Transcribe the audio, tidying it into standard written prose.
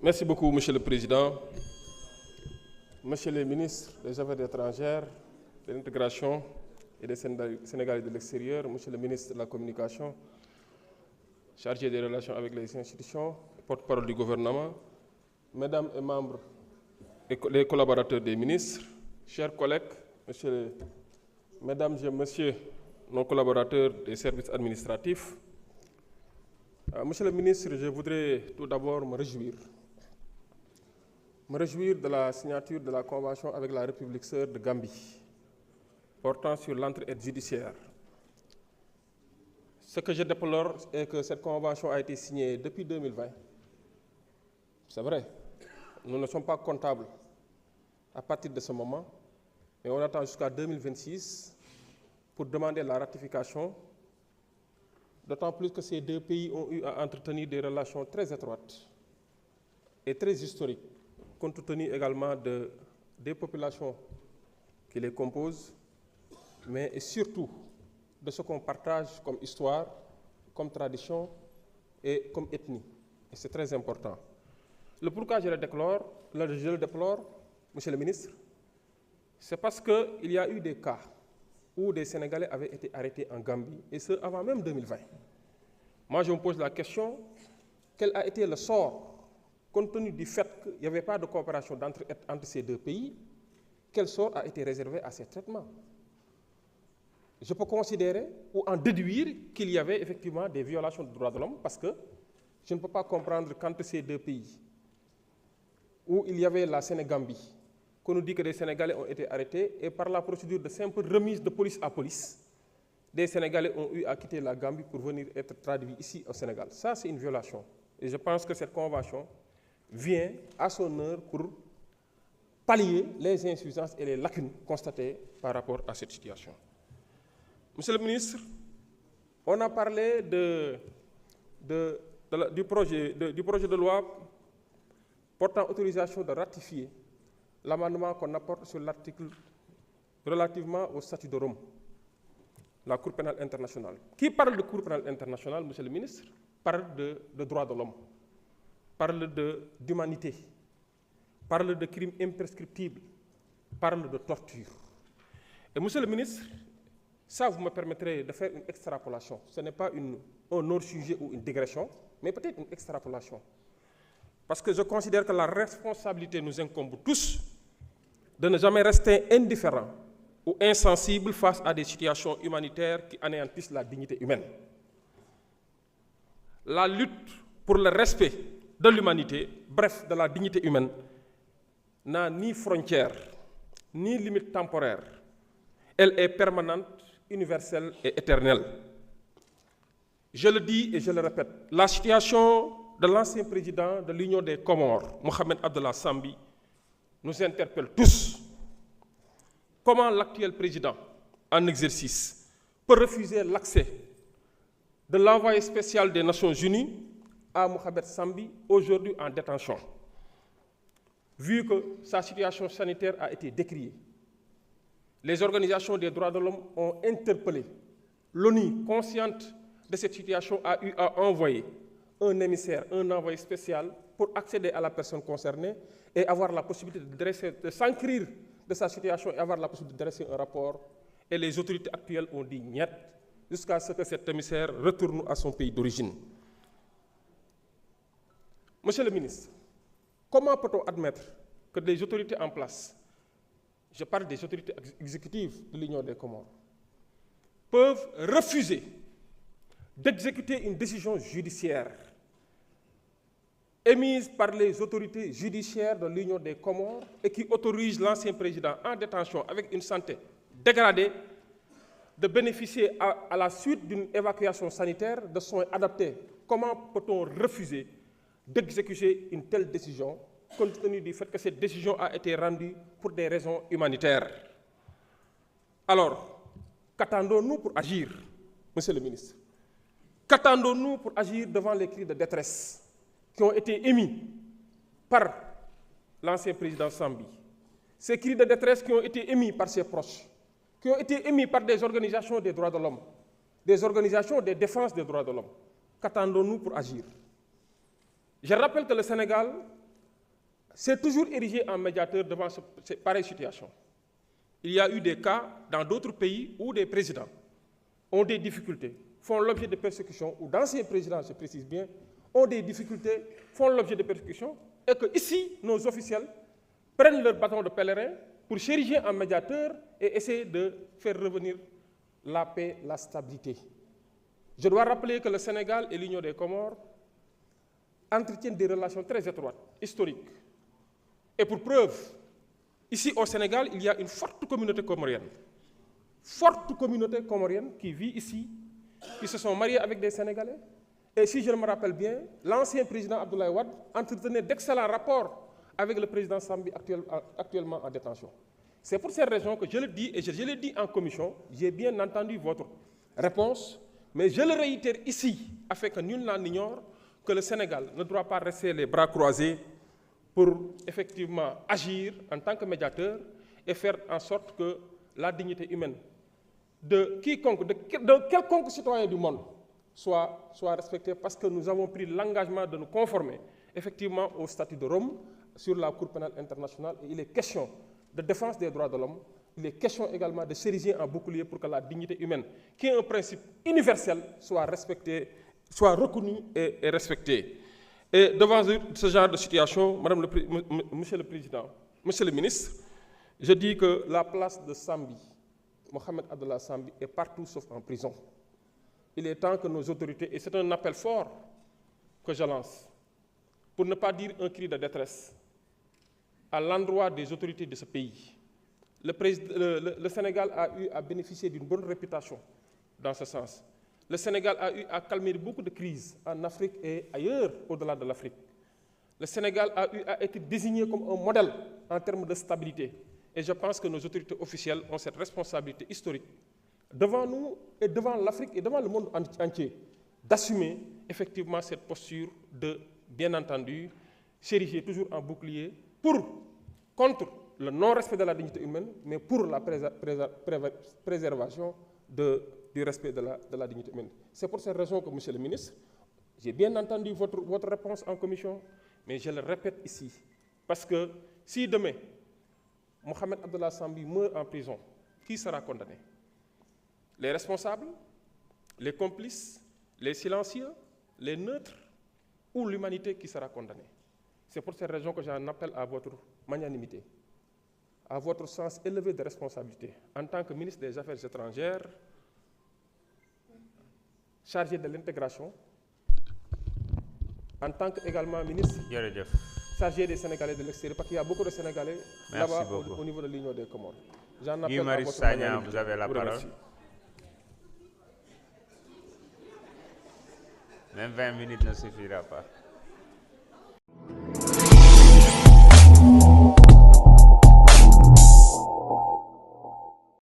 Merci beaucoup, Monsieur le Président. Monsieur le ministre des Affaires étrangères, de l'intégration et des Sénégalais de l'extérieur, Monsieur le ministre de la Communication, chargé des relations avec les institutions, porte-parole du gouvernement, Mesdames et membres et les collaborateurs des ministres, chers collègues, Mesdames et Messieurs, nos collaborateurs des services administratifs, Monsieur le ministre, je voudrais tout d'abord me réjouir de la signature de la convention avec la République sœur de Gambie portant sur l'entraide judiciaire. Ce que je déplore est que cette convention a été signée depuis 2020. C'est vrai, nous ne sommes pas comptables à partir de ce moment, mais on attend jusqu'à 2026 pour demander la ratification, d'autant plus que ces deux pays ont eu à entretenir des relations très étroites et très historiques, compte tenu également des populations qui les composent, mais et surtout de ce qu'on partage comme histoire, comme tradition et comme ethnie. Et c'est très important. Le pourquoi je le déplore, Monsieur le ministre, c'est parce qu'il y a eu des cas où des Sénégalais avaient été arrêtés en Gambie, et ce avant même 2020. Moi, je me pose la question, quel a été le sort, compte tenu du fait qu'il n'y avait pas de coopération entre ces deux pays, quel sort a été réservé à ces traitements? Je peux considérer ou en déduire qu'il y avait effectivement des violations des droits de l'homme, parce que je ne peux pas comprendre qu'entre ces deux pays, où il y avait la Sénégambie, qu'on nous dit que des Sénégalais ont été arrêtés, et par la procédure de simple remise de police à police, des Sénégalais ont eu à quitter la Gambie pour venir être traduits ici au Sénégal. Ça, c'est une violation. Et je pense que cette convention vient à son heure pour pallier les insuffisances et les lacunes constatées par rapport à cette situation. Monsieur le ministre, on a parlé du projet de loi portant autorisation de ratifier l'amendement qu'on apporte sur l'article relativement au statut de Rome, la Cour pénale internationale. Qui parle de Cour pénale internationale, Monsieur le ministre, parle de droits de l'homme, parle d'humanité, parle de crimes imprescriptibles, parle de torture. Et Monsieur le ministre, ça vous me permettrez de faire une extrapolation. Ce n'est pas un hors-sujet ou une digression, mais peut-être une extrapolation. Parce que je considère que la responsabilité nous incombe tous de ne jamais rester indifférents ou insensibles face à des situations humanitaires qui anéantissent la dignité humaine. La lutte pour le respect de l'humanité, bref, de la dignité humaine, n'a ni frontières, ni limites temporaires. Elle est permanente, universelle et éternelle. Je le dis et je le répète, la situation de l'ancien président de l'Union des Comores, Mohamed Abdallah Sambi, nous interpelle tous. Comment l'actuel président en exercice peut refuser l'accès de l'envoyé spécial des Nations Unies à Mohamed Sambi, aujourd'hui en détention, vu que sa situation sanitaire a été décriée? Les organisations des droits de l'homme ont interpellé. L'ONU, consciente de cette situation, a eu à envoyer un émissaire, un envoyé spécial pour accéder à la personne concernée et avoir la possibilité de s'enquérir de sa situation et avoir la possibilité de dresser un rapport. Et les autorités actuelles ont dit niet jusqu'à ce que cet émissaire retourne à son pays d'origine. Monsieur le ministre, comment peut-on admettre que les autorités en place, je parle des autorités exécutives de l'Union des Comores, peuvent refuser d'exécuter une décision judiciaire émise par les autorités judiciaires de l'Union des Comores et qui autorise l'ancien président en détention avec une santé dégradée de bénéficier à la suite d'une évacuation sanitaire de soins adaptés? Comment peut-on refuser d'exécuter une telle décision compte tenu du fait que cette décision a été rendue pour des raisons humanitaires? Alors, qu'attendons-nous pour agir, Monsieur le ministre? Qu'attendons-nous pour agir devant les cris de détresse qui ont été émis par l'ancien président Sambi? Ces cris de détresse qui ont été émis par ses proches, qui ont été émis par des organisations des droits de l'homme, des organisations de défense des droits de l'homme. Qu'attendons-nous pour agir? Je rappelle que le Sénégal s'est toujours érigé en médiateur devant cette pareille situation. Il y a eu des cas dans d'autres pays où des présidents ont des difficultés, font l'objet de persécutions, ou d'anciens présidents, je précise bien, ont des difficultés, font l'objet de persécutions, et que ici, nos officiels prennent leur bâton de pèlerin pour s'ériger en médiateur et essayer de faire revenir la paix, la stabilité. Je dois rappeler que le Sénégal et l'Union des Comores entretiennent des relations très étroites, historiques. Et pour preuve, ici au Sénégal, il y a une forte communauté comorienne qui vit ici, qui se sont mariés avec des Sénégalais. Et si je me rappelle bien, l'ancien président Abdoulaye Wade entretenait d'excellents rapports avec le président Sambi actuellement en détention. C'est pour ces raisons que je le dis, et je l'ai dit en commission, j'ai bien entendu votre réponse, mais je le réitère ici, afin que nul n'en ignore, que le Sénégal ne doit pas rester les bras croisés pour effectivement agir en tant que médiateur et faire en sorte que la dignité humaine de quiconque, de quelconque citoyen du monde soit respectée, parce que nous avons pris l'engagement de nous conformer effectivement au statut de Rome sur la Cour pénale internationale. Et il est question de défense des droits de l'homme, il est question également de s'ériger en bouclier pour que la dignité humaine, qui est un principe universel, soit respectée, soit reconnue et respectée. Et devant ce genre de situation, Monsieur le Président, Monsieur le Ministre, je dis que la place de Sambi, Mohamed Abdallah Sambi, est partout sauf en prison. Il est temps que nos autorités, et c'est un appel fort que je lance, pour ne pas dire un cri de détresse, à l'endroit des autorités de ce pays. Le Sénégal a eu à bénéficier d'une bonne réputation dans ce sens. Le Sénégal a eu à calmer beaucoup de crises en Afrique et ailleurs au-delà de l'Afrique. Le Sénégal a eu à être désigné comme un modèle en termes de stabilité. Et je pense que nos autorités officielles ont cette responsabilité historique devant nous et devant l'Afrique et devant le monde entier d'assumer effectivement cette posture de, bien entendu, s'ériger toujours en bouclier contre le non-respect de la dignité humaine, mais pour la préservation du respect de la dignité humaine. C'est pour cette raison que, Monsieur le Ministre, j'ai bien entendu votre réponse en commission, mais je le répète ici, parce que si demain, Mohamed Abdallah Sambi meurt en prison, qui sera condamné? Les responsables, les complices, les silencieux, les neutres ou l'humanité qui sera condamnée? C'est pour cette raison que j'en appelle à votre magnanimité, à votre sens élevé de responsabilité en tant que ministre des Affaires étrangères, chargé de l'intégration, en tant qu'également ministre chargé des Sénégalais de l'extérieur, parce qu'il y a beaucoup de Sénégalais là-bas au niveau de l'Union des Comores. J'en appelle à votre magnanimité. Vous avez la parole. Même 20 minutes ne suffira pas.